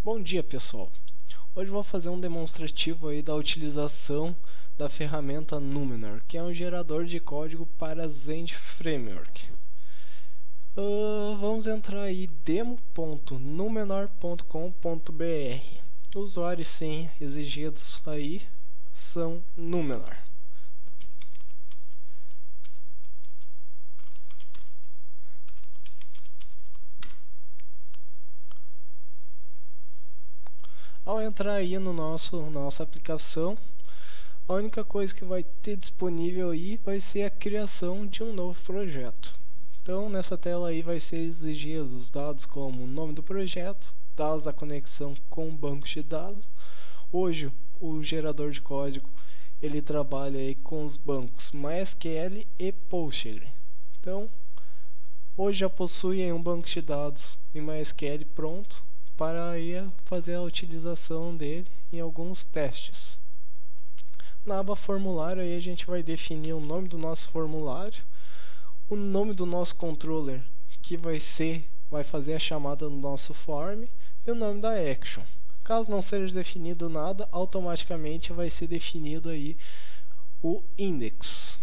Bom dia, pessoal. Hoje vou fazer um demonstrativo aí da utilização da ferramenta Numenor, que é um gerador de código para Zend Framework. Vamos entrar aí demo.numenor.com.br. Usuário e senha exigidos aí são Numenor. Ao entrar aí no nossa aplicação, a única coisa que vai ter disponível aí vai ser a criação de um novo projeto. Então, nessa tela aí vai ser exigidos dados como o nome do projeto, dados da conexão com bancos de dados. Hoje, o gerador de código ele trabalha aí com os bancos MySQL e Postgre. Então, hoje já possui aí um banco de dados em MySQL pronto para aí fazer a utilização dele em alguns testes. Na aba formulário aí a gente vai definir o nome do nosso formulário, o nome do nosso controller que vai fazer a chamada do nosso form e o nome da action. Caso não seja definido nada, automaticamente vai ser definido aí o index.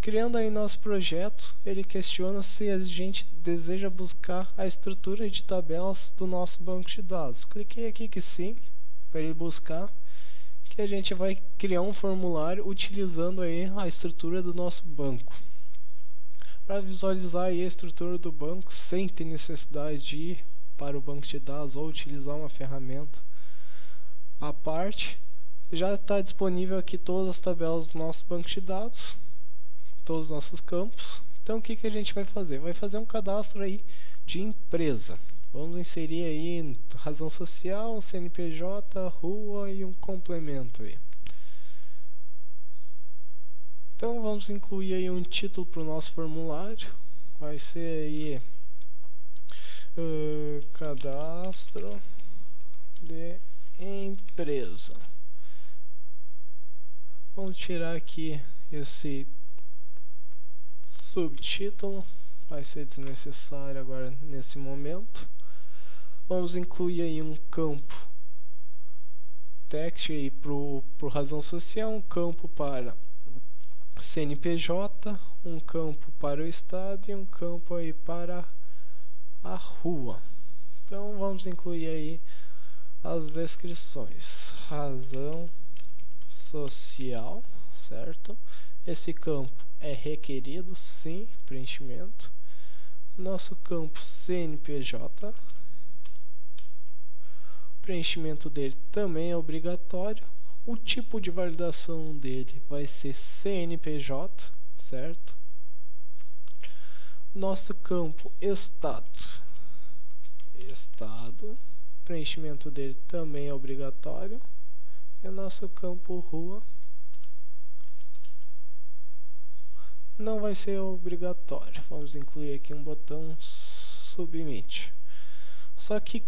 Criando aí nosso projeto, ele questiona se a gente deseja buscar a estrutura de tabelas do nosso banco de dados. Cliquei aqui que sim, para ele buscar, que a gente vai criar um formulário utilizando aí a estrutura do nosso banco. Para visualizar aí a estrutura do banco sem ter necessidade de ir para o banco de dados ou utilizar uma ferramenta à parte, já está disponível aqui todas as tabelas do nosso banco de dados, todos os nossos campos. Então o que a gente vai fazer? Vai fazer um cadastro aí de empresa. Vamos inserir aí razão social, um CNPJ, rua e um complemento aí. Então vamos incluir aí um título para o nosso formulário. Vai ser aí cadastro de empresa. Vamos tirar aqui esse subtítulo, vai ser desnecessário agora nesse momento. Vamos incluir aí um campo text aí pro razão social, um campo para CNPJ, um campo para o estado e um campo aí para a rua. Então vamos incluir aí as descrições. Razão social, certo? Esse campo é requerido, sim, preenchimento. Nosso campo CNPJ, preenchimento dele também é obrigatório. O tipo de validação dele vai ser CNPJ, certo? Nosso campo estado, preenchimento dele também é obrigatório. E o nosso campo rua não vai ser obrigatório. Vamos incluir aqui um botão submit. Só que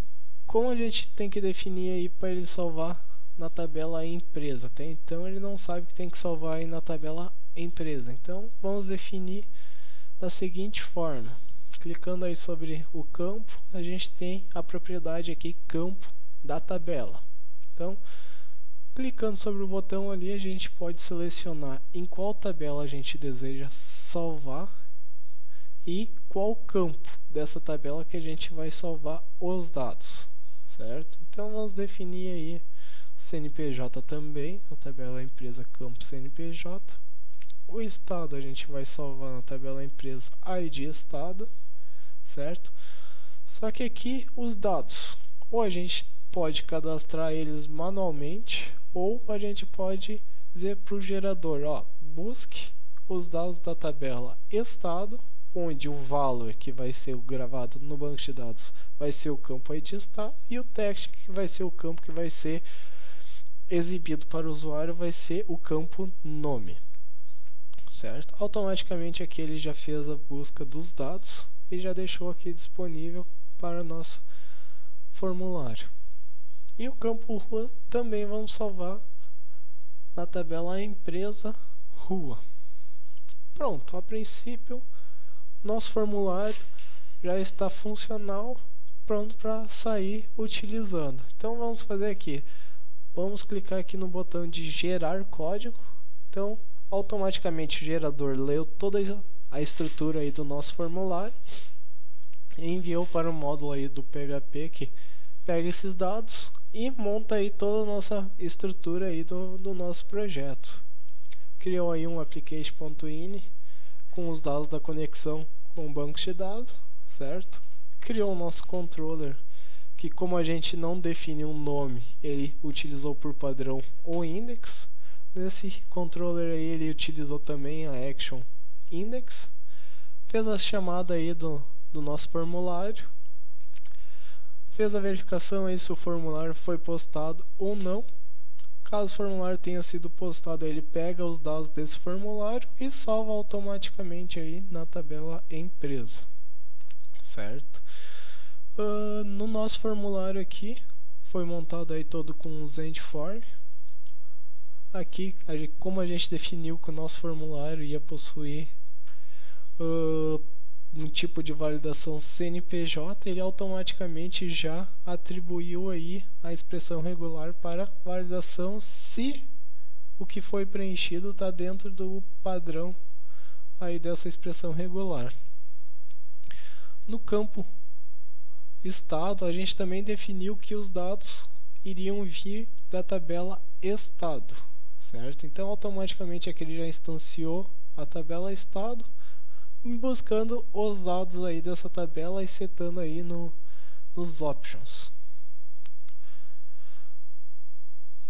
como a gente tem que definir aí para ele salvar na tabela empresa, até então ele não sabe que tem que salvar aí na tabela empresa. Então vamos definir da seguinte forma: clicando aí sobre o campo, a gente tem a propriedade aqui campo da tabela. Então clicando sobre o botão ali, a gente pode selecionar em qual tabela a gente deseja salvar e qual campo dessa tabela que a gente vai salvar os dados, certo? Então vamos definir aí CNPJ também, na tabela empresa campo CNPJ. O estado a gente vai salvar na tabela empresa ID estado, certo? Só que aqui os dados, ou a gente pode cadastrar eles manualmente, ou a gente pode dizer para o gerador, ó, busque os dados da tabela estado, onde o valor que vai ser gravado no banco de dados vai ser o campo ID estado, e o text que vai ser o campo que vai ser exibido para o usuário vai ser o campo nome, certo? Automaticamente aqui ele já fez a busca dos dados e já deixou aqui disponível para o nosso formulário. E o campo rua também vamos salvar na tabela empresa rua. Pronto, a princípio nosso formulário já está funcional pronto para sair utilizando. Então vamos fazer aqui, vamos clicar aqui no botão de gerar código. Então automaticamente o gerador leu toda a estrutura aí do nosso formulário e enviou para o módulo aí do PHP que pega esses dados e monta aí toda a nossa estrutura aí do nosso projeto. Criou aí um application.ini com os dados da conexão com o banco de dados, certo? Criou o nosso controller, que como a gente não definiu um nome, ele utilizou por padrão o index. Nesse controller aí ele utilizou também a action index. Fez a chamada aí do nosso formulário. Fez a verificação aí se o formulário foi postado ou não. Caso o formulário tenha sido postado, ele pega os dados desse formulário e salva automaticamente aí na tabela empresa, certo? No nosso formulário aqui foi montado aí todo com um ZendForm. Aqui, como a gente definiu que o nosso formulário ia possuir um tipo de validação CNPJ, ele automaticamente já atribuiu aí a expressão regular para validação se o que foi preenchido está dentro do padrão aí dessa expressão regular. No campo estado, a gente também definiu que os dados iriam vir da tabela estado, certo? Então automaticamente aqui ele já instanciou a tabela estado, buscando os dados aí dessa tabela e setando aí nos options.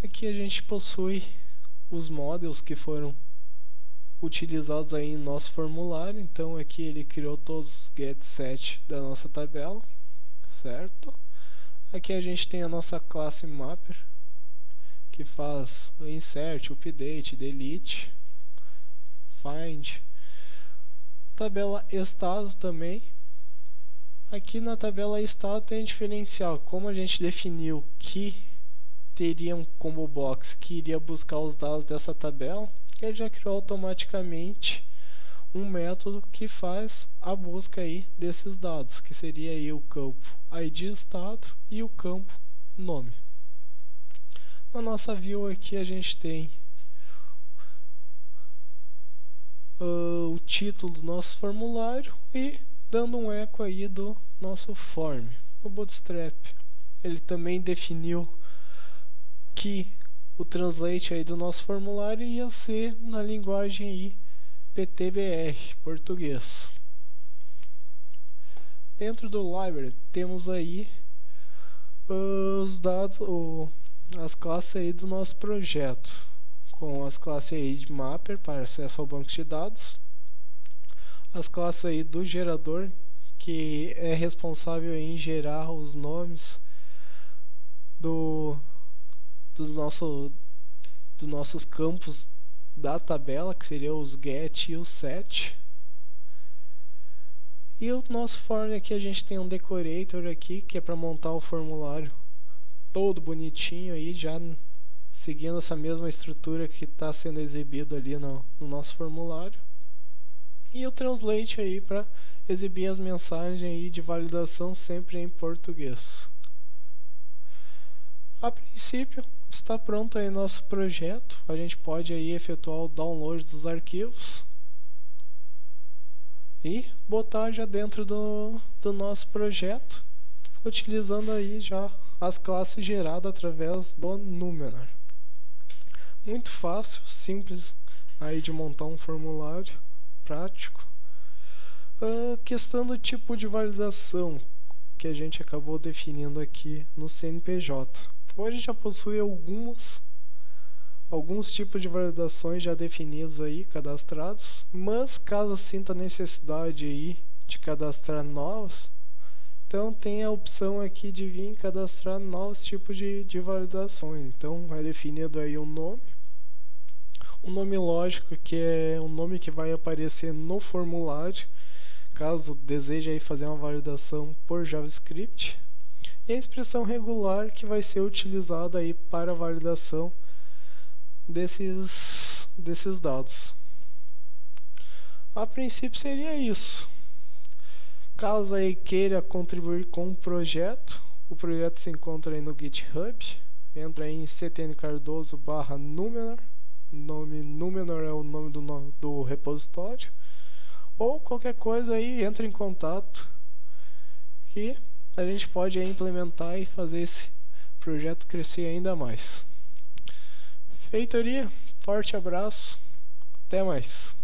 Aqui a gente possui os models que foram utilizados aí em nosso formulário. Então aqui ele criou todos os getSet da nossa tabela, certo? Aqui a gente tem a nossa classe mapper, que faz o insert, update, delete, find. Tabela estado também. Aqui na tabela estado tem diferencial. Como a gente definiu que teria um combo box que iria buscar os dados dessa tabela, ele já criou automaticamente um método que faz a busca aí desses dados, que seria aí o campo ID estado e o campo nome. Na nossa view aqui a gente tem o título do nosso formulário e dando um eco aí do nosso form. O Bootstrap, ele também definiu que o translate aí do nosso formulário ia ser na linguagem aí PTBR, português. Dentro do library temos aí os dados, as classes aí do nosso projeto, com as classes aí de mapper para acesso ao banco de dados, as classes aí do gerador, que é responsável em gerar os nomes dos nossos campos da tabela, que seria os get e os set. E o nosso form aqui, a gente tem um decorator aqui, que é para montar o formulário todo bonitinho aí, já seguindo essa mesma estrutura que está sendo exibido ali no nosso formulário. E o translate aí para exibir as mensagens aí de validação sempre em português. A princípio está pronto aí nosso projeto. A gente pode aí efetuar o download dos arquivos e botar já dentro do nosso projeto, utilizando aí já as classes geradas através do Numenar. Muito fácil, simples aí de montar um formulário prático. Questão do tipo de validação que a gente acabou definindo aqui no CNPJ. Hoje já possui alguns tipos de validações já definidos aí, cadastrados, mas caso sinta necessidade aí de cadastrar novos, então tem a opção aqui de vir cadastrar novos tipos de validações. Então é definido aí um nome lógico, que é um nome que vai aparecer no formulário, caso deseje aí fazer uma validação por JavaScript, e a expressão regular, que vai ser utilizada aí para a validação desses dados. A princípio seria isso. Caso aí queira contribuir com o projeto se encontra aí no GitHub. Entra aí em ctncardoso/Numenor. Numenor é o nome do repositório. Ou qualquer coisa aí, entra em contato que a gente pode aí implementar e fazer esse projeto crescer ainda mais. Feitoria, forte abraço, até mais.